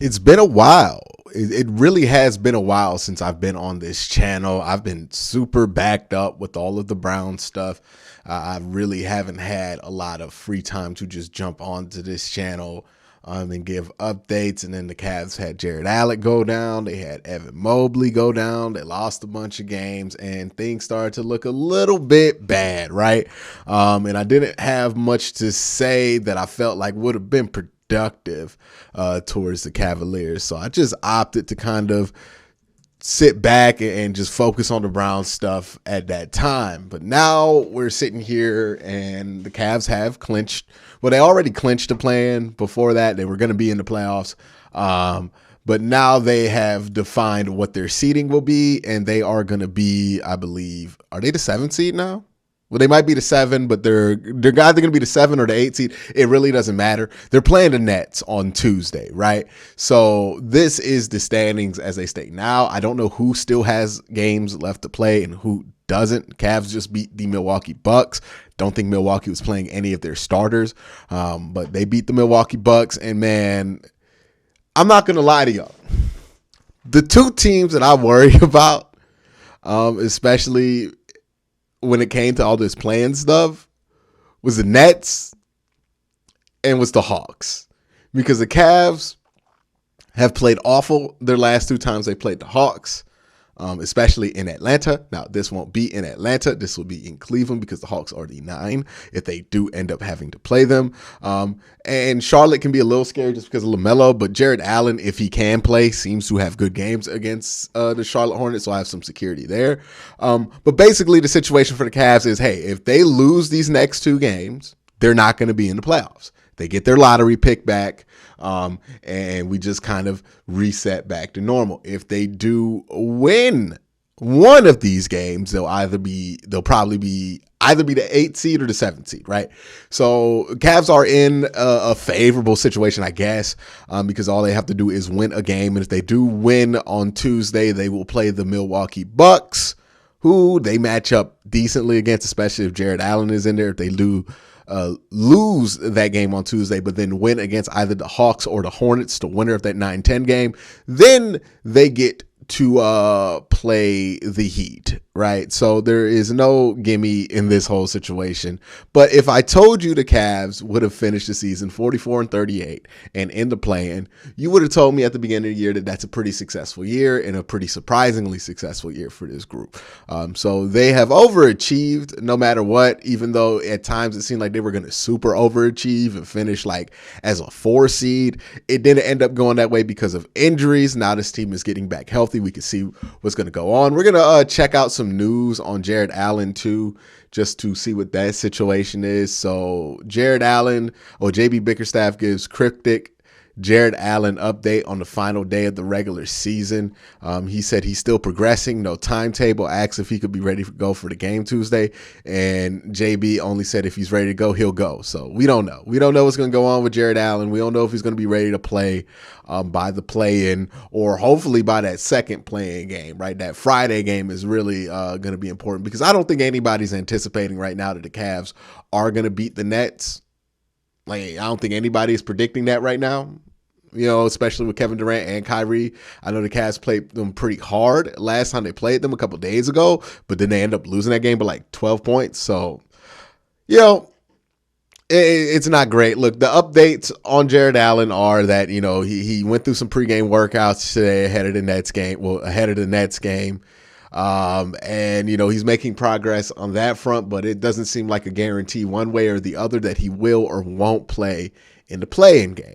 It's been a while. It really has been a while since I've been on this channel. I've been super backed up with all of the Brown stuff. I really haven't had a lot of free time to just jump onto this channel and give updates. And then the Cavs had Jared Allen go down. They had Evan Mobley go down. They lost a bunch of games and things started to look a little bit bad, right? And I didn't have much to say that I felt like would have been productive towards the Cavaliers. So I just opted to kind of sit back and just focus on the Browns stuff at that time. But now we're sitting here and the Cavs have clinched. Well, they already clinched the plan. Before that, they were going to be in the playoffs. But now they have defined what their seeding will be, and they are going to be, I believe, are they the 7th seed now? Well, they might be the 7, but they're either going to be the 7 or the 8 seed. It really doesn't matter. They're playing the Nets on Tuesday, right? So this is the standings as they state now. I don't know who still has games left to play and who doesn't. Cavs just beat the Milwaukee Bucks. Don't think Milwaukee was playing any of their starters, but they beat the Milwaukee Bucks. And man, I'm not going to lie to y'all. The two teams that I worry about, especially when it came to all this playing stuff, was the Nets and was the Hawks. Because the Cavs have played awful their last two times they played the Hawks, especially in Atlanta. Now, this won't be in Atlanta. This will be in Cleveland because the Hawks are the 9 if they do end up having to play them. And Charlotte can be a little scary just because of LaMelo, but Jared Allen, if he can play, seems to have good games against the Charlotte Hornets, so I have some security there. But basically, the situation for the Cavs is, hey, if they lose these next two games, they're not going to be in the playoffs. They get their lottery pick back, and we just kind of reset back to normal. If they do win one of these games, they'll probably be either be the 8th seed or the 7th seed, right? So Cavs are in a favorable situation, I guess, because all they have to do is win a game, and if they do win on Tuesday, they will play the Milwaukee Bucks, who they match up decently against, especially if Jared Allen is in there. If they do lose that game on Tuesday, but then win against either the Hawks or the Hornets, the winner of that 9-10 game, then they get to play the Heat, right? So there is no gimme in this whole situation. But if I told you the Cavs would have finished the season 44-38 and in the play-in, you would have told me at the beginning of the year that that's a pretty successful year and a pretty surprisingly successful year for this group. So they have overachieved no matter what, even though at times it seemed like they were going to super overachieve and finish like as a 4 seed. It didn't end up going that way because of injuries. Now this team is getting back healthy. We can see what's going to go on. We're going to check out some news on Jared Allen too, just to see what that situation is. So Jared Allen, or JB Bickerstaff gives cryptic Jared Allen update on the final day of the regular season. He said he's still progressing, no timetable. Asked if he could be ready to go for the game Tuesday, and JB only said if he's ready to go, he'll go. So we don't know. We don't know what's going to go on with Jared Allen. We don't know if he's going to be ready to play by the play-in or hopefully by that second play-in game, right? That Friday game is really going to be important because I don't think anybody's anticipating right now that the Cavs are going to beat the Nets. Like, I don't think anybody is predicting that right now. You know, especially with Kevin Durant and Kyrie. I know the Cavs played them pretty hard last time they played them a couple days ago, but then they end up losing that game by like 12 points. So, you know, it's not great. Look, the updates on Jared Allen are that, you know, he went through some pregame workouts today ahead of the Nets game. And, you know, he's making progress on that front, but it doesn't seem like a guarantee one way or the other that he will or won't play in the play-in game.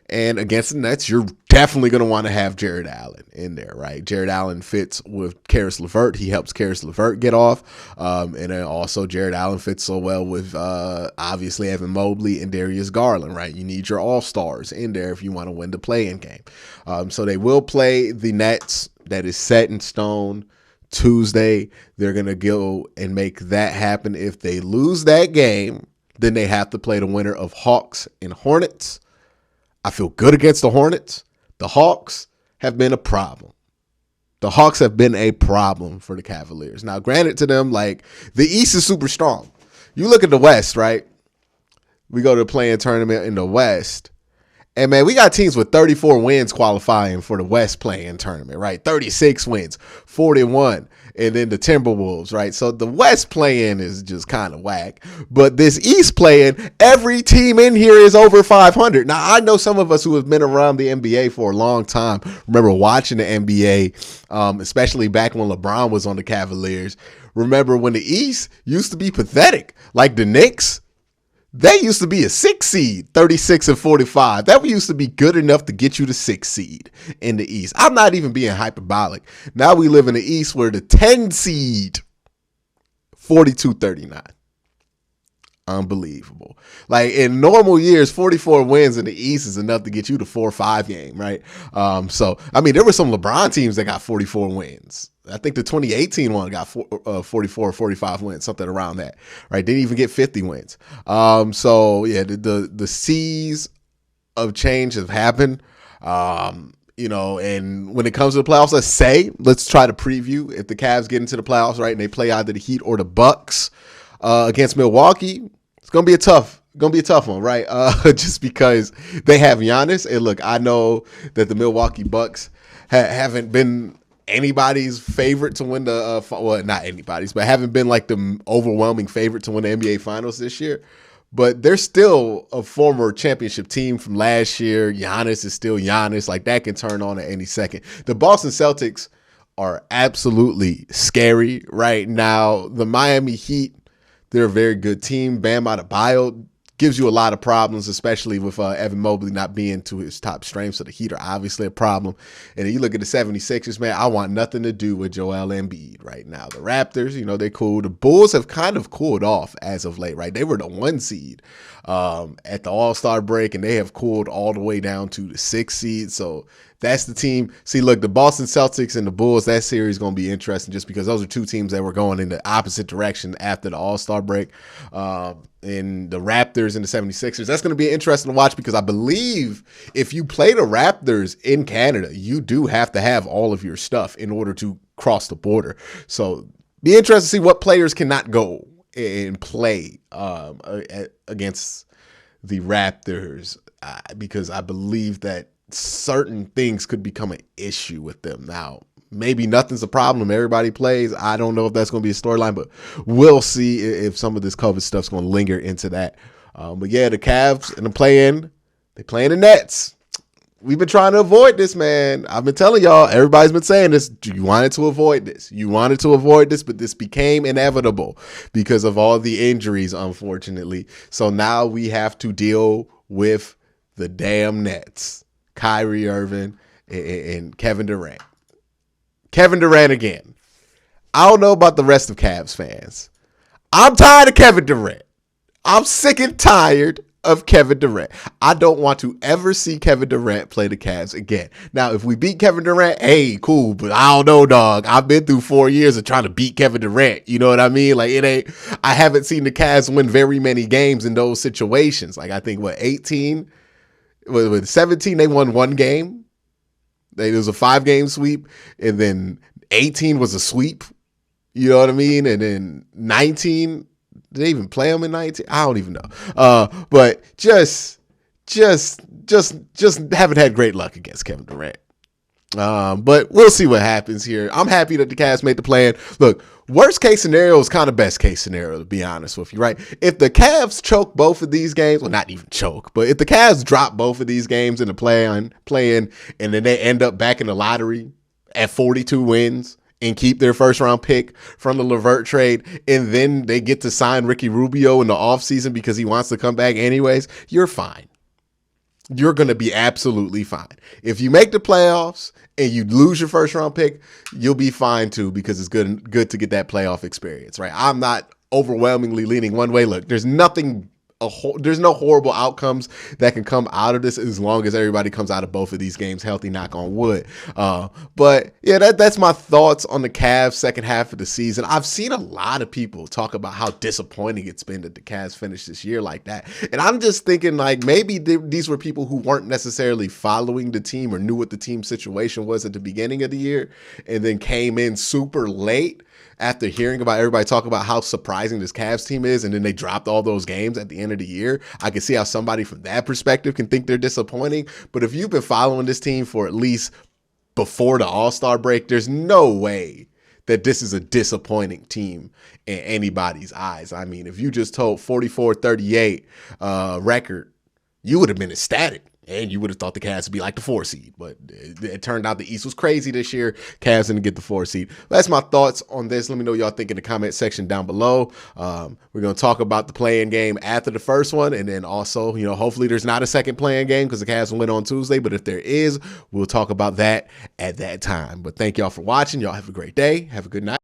And against the Nets, you're definitely going to want to have Jared Allen in there, right? Jared Allen fits with Karis LeVert. He helps Karis LeVert get off. And then also Jared Allen fits so well with, obviously, Evan Mobley and Darius Garland, right? You need your all-stars in there if you want to win the play-in game. So they will play the Nets. That is set in stone Tuesday. They're going to go and make that happen. If they lose that game, then they have to play the winner of Hawks and Hornets. I feel good against the Hornets. The Hawks have been a problem. The Hawks have been a problem for the Cavaliers. Now, granted to them, like, the East is super strong. You look at the West, right? We go to the play-in tournament in the West, And man, we got teams with 34 wins qualifying for the West play-in tournament, right? 36 wins, 41. And then the Timberwolves, right? So the West play-in is just kind of whack. But this East play-in, every team in here is over 500. Now, I know some of us who have been around the NBA for a long time remember watching the NBA, especially back when LeBron was on the Cavaliers. Remember when the East used to be pathetic, like the Knicks. They used to be a 6 seed, 36 and 45. That used to be good enough to get you the 6 seed in the East. I'm not even being hyperbolic. Now we live in the East where the 10 seed, 42-39. Unbelievable. Like in normal years, 44 wins in the East is enough to get you the 4-5 game, right? So, I mean, there were some LeBron teams that got 44 wins. I think the 2018 one got 44 or 45 wins, something around that, right? Didn't even get 50 wins. So, yeah, the seas of change have happened. You know, and when it comes to the playoffs, let's try to preview if the Cavs get into the playoffs, right, and they play either the Heat or the Bucks against Milwaukee. It's gonna be a tough one, right? Just because they have Giannis, and look, I know that the Milwaukee Bucks haven't been anybody's favorite to win the well, not anybody's, but haven't been like the overwhelming favorite to win the NBA Finals this year. But they're still a former championship team from last year. Giannis is still Giannis. Like, that can turn on at any second. The Boston Celtics are absolutely scary right now. The Miami Heat, they're a very good team. Bam Adebayo gives you a lot of problems, especially with Evan Mobley not being to his top strength. So the Heat are obviously a problem. And then you look at the 76ers, man, I want nothing to do with Joel Embiid right now. The Raptors, you know, they're cool. The Bulls have kind of cooled off as of late, right? They were the 1 seed at the All-Star break, and they have cooled all the way down to the 6 seed. So that's the team. See, look, the Boston Celtics and the Bulls, that series is going to be interesting just because those are two teams that were going in the opposite direction after the All-Star break. And the Raptors and the 76ers, that's going to be interesting to watch because I believe if you play the Raptors in Canada, you do have to have all of your stuff in order to cross the border. So be interested to see what players cannot go and play against the Raptors because I believe that certain things could become an issue with them. Now, maybe nothing's a problem. Everybody plays. I don't know if that's going to be a storyline, but we'll see if some of this COVID stuff's going to linger into that. But yeah, the Cavs and the play-in, they playing the Nets. We've been trying to avoid this, man. I've been telling y'all, everybody's been saying this. You wanted to avoid this. You wanted to avoid this, but this became inevitable because of all the injuries, unfortunately. So now we have to deal with the damn Nets. Kyrie Irving and Kevin Durant. Kevin Durant again. I don't know about the rest of Cavs fans. I'm tired of Kevin Durant. I'm sick and tired of Kevin Durant. I don't want to ever see Kevin Durant play the Cavs again. Now, if we beat Kevin Durant, hey, cool, but I don't know, dog. I've been through 4 years of trying to beat Kevin Durant. You know what I mean? Like, I haven't seen the Cavs win very many games in those situations. Like, I think, 18? With 17, they won 1 game. It was a 5-game sweep. And then 18 was a sweep. You know what I mean? And then 19, did they even play them in 19? I don't even know. But just haven't had great luck against Kevin Durant. But we'll see what happens here. I'm happy that the Cavs made the play-in. Look, worst case scenario is kind of best case scenario, to be honest with you, right? If the Cavs choke both of these games, well, not even choke, but if the Cavs drop both of these games in the play-in, and then they end up back in the lottery at 42 wins and keep their first-round pick from the LeVert trade, and then they get to sign Ricky Rubio in the offseason because he wants to come back anyways, you're fine. You're going to be absolutely fine. If you make the playoffs and you lose your first round pick, you'll be fine too because it's good to get that playoff experience, right? I'm not overwhelmingly leaning one way. Look, there's no horrible outcomes that can come out of this as long as everybody comes out of both of these games healthy, knock on wood. But yeah, that's my thoughts on the Cavs second half of the season. I've seen a lot of people talk about how disappointing it's been that the Cavs finished this year like that. And I'm just thinking like maybe these were people who weren't necessarily following the team or knew what the team situation was at the beginning of the year and then came in super late. after hearing about everybody talk about how surprising this Cavs team is, and then they dropped all those games at the end of the year, I can see how somebody from that perspective can think they're disappointing. But if you've been following this team for at least before the All-Star break, there's no way that this is a disappointing team in anybody's eyes. I mean, if you just told 44-38 record, you would have been ecstatic. And you would have thought the Cavs would be like the 4 seed. But it turned out the East was crazy this year. Cavs didn't get the 4 seed. That's my thoughts on this. Let me know what y'all think in the comment section down below. We're going to talk about the play-in game after the first one. And then also, hopefully there's not a second play-in game because the Cavs win on Tuesday. But if there is, we'll talk about that at that time. But thank y'all for watching. Y'all have a great day. Have a good night.